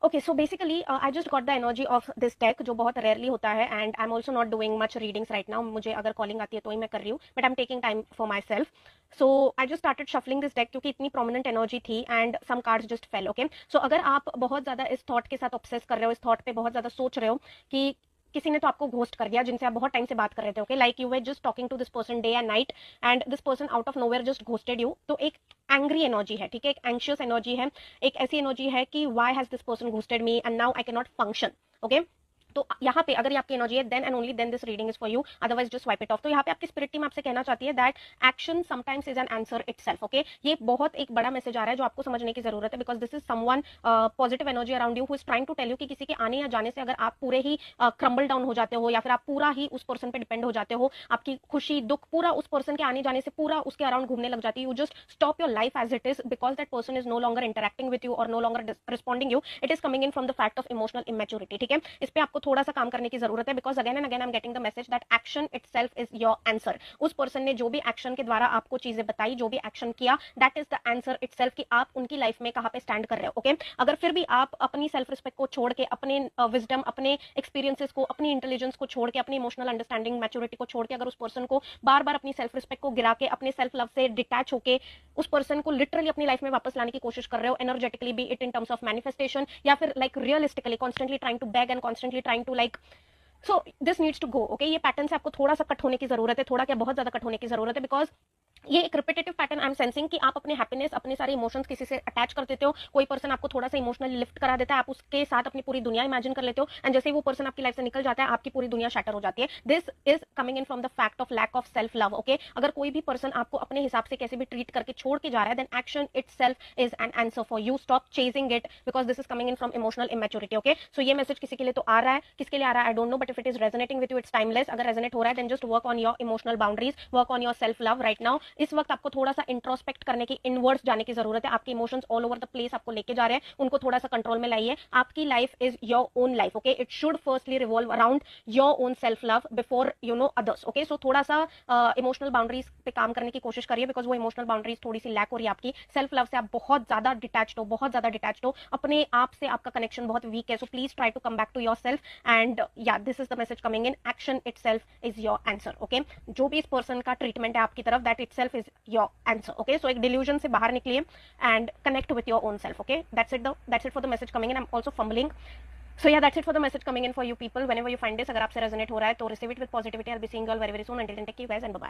Okay, so basically I just got the energy of this deck, जो बहुत rarely होता है, and I am also not doing much readings right now. मुझे अगर calling आती है तो ही मैं कर रही हूँ, but I am taking time for myself. So I just started shuffling this deck क्योंकि इतनी प्रोमिनेंट एनर्जी थी and some cards just fell. Okay, so अगर आप बहुत ज्यादा इस थॉट के साथ ऑब्सेस कर रहे हो, इस थॉट पे बहुत ज्यादा सोच रहे हो कि किसी ने तो आपको घोस्ट कर दिया जिनसे आप बहुत टाइम से बात कर रहे थे, okay, like you were just talking to this person day and night and this person out of nowhere just ghosted you, तो एक एंग्री एनर्जी है, ठीक है, एक एंशियस एनर्जी है, एक ऐसी एनर्जी है कि why has this person ghosted me and now I cannot नॉट फंक्शन। ओके, तो यहाँ पे अगर ये आपकी एनर्जी है, then and only then this reading is for you, otherwise just wipe it off. तो यहाँ पे आपकी स्पिरिट टीम आपसे कहना चाहती है that action sometimes is an answer itself. Okay, ये बहुत एक बड़ा मैसेज आ रहा है जो आपको समझने की जरूरत है, because this is someone positive energy around you who is trying to tell you कि किसी के आने या जाने से अगर आप पूरे ही क्रम्बल डाउन हो जाते हो या फिर आप पूरा ही उस पर्सन पे डिपेंड हो जाते हो, आपकी खुशी दुख पूरा उस पर्सन के आने जाने से पूरा उसके अराउंड घूमने लग जाती है, you just stop your life as it is because that person is no longer interacting with you और no longer responding you, it is coming in from the fact of emotional immaturity. ठीक है, इस पे आपको थोड़ा सा काम करने की जरूरत है, because again and again I am getting the message that action itself is your answer. उस पर्सन ने जो भी एक्शन के द्वारा आपको चीजें बताई, जो भी एक्शन किया, that is the answer itself कि आप उनकी लाइफ में कहां पे स्टैंड कर रहे हो। ओके, अगर फिर भी आप अपनी सेल्फ रिस्पेक्ट को छोड़ के, अपने विजडम, अपने एक्सपीरियंसेस को, अपनी इंटेलिजेंस को छोड़ के, अपनी इमोशनल अंडरस्टैंडिंग मैच्योरिटी को छोड़ के अगर उस पर्सन को बार बार अपनी सेल्फ रिस्पेक्ट को गिरा के, अपने सेल्फ लव से डिटैच होके उस पर्सन को लिटरली अपनी लाइफ में वापस लाने की कोशिश कर रहे हो, energetically be it in terms of manifestation या फिर like realistically constantly trying to beg and constantly trying to like, so this needs to go. Okay, ये पैटर्न से आपको थोड़ा सा कट होने की जरूरत है, थोड़ा क्या बहुत ज्यादा कट होने की जरूरत है, बिकॉज ये एक repetitive pattern I am sensing कि आप अपने हैप्पीनेस, अपने सारे इमोशंस किसी से अटैच कर देते हो। कोई पर्सन आपको थोड़ा सा इमोशनली लिफ्ट करा देता है, आप उसके साथ अपनी पूरी दुनिया इमेजिन कर लेते हो, एंड जैसे ही वो पर्सन आपकी लाइफ से निकल जाता है, आपकी पूरी दुनिया शैटर हो जाती है। This is coming in from the fact of lack of self love. Okay, अगर कोई भी पर्सन आपको अपने हिसाब से कैसे भी ट्रीट करके छोड़ के जा रहा है, then action itself is an answer for you. Stop chasing it because this is coming in from emotional immaturity. Okay, so ये मैसेज किसी के लिए तो आ रहा है, किसके लिए आ रहा है I don't know, but if it is resonating with you it's timeless. अगर रेजोनेट हो रहा है then just work on your emotional boundaries, work on your self love right now. इस वक्त आपको थोड़ा सा इंट्रोस्पेक्ट करने की, इनवर्ड्स जाने की जरूरत है। आपके emotions all over the place आपको लेके जा रहे हैं, उनको थोड़ा सा कंट्रोल में लाइए। आपकी life is your own life. Okay, it should firstly revolve around your own self love before you know others. Okay, so थोड़ा सा इमोशनल बाउंड्रीज पे काम करने की कोशिश करिए, बिकॉज वो इमोशनल बाउंड्रीज थोड़ी सी लैक हो रही है आपकी। सेल्फ लव से आप बहुत ज्यादा डिटैच्ड हो, बहुत ज्यादा डिटैच्ड हो, अपने आप से आपका कनेक्शन बहुत वीक है। So please try to come back to yourself and yeah this is the message coming in, action itself is your answer. Okay, जो भी इस पर्सन का ट्रीटमेंट है आपकी तरफ, that itself is your answer. Okay, so एक delusion से बाहर निकलिए and connect with your own self. Okay, that's it for the message coming in. I'm also fumbling. So yeah, that's it for the message coming in for you people. Whenever you find this, अगर आपसे resonate हो रहा है तो receive it with positivity. I'll be seeing you all very very soon. Until then, take care you guys and bye bye.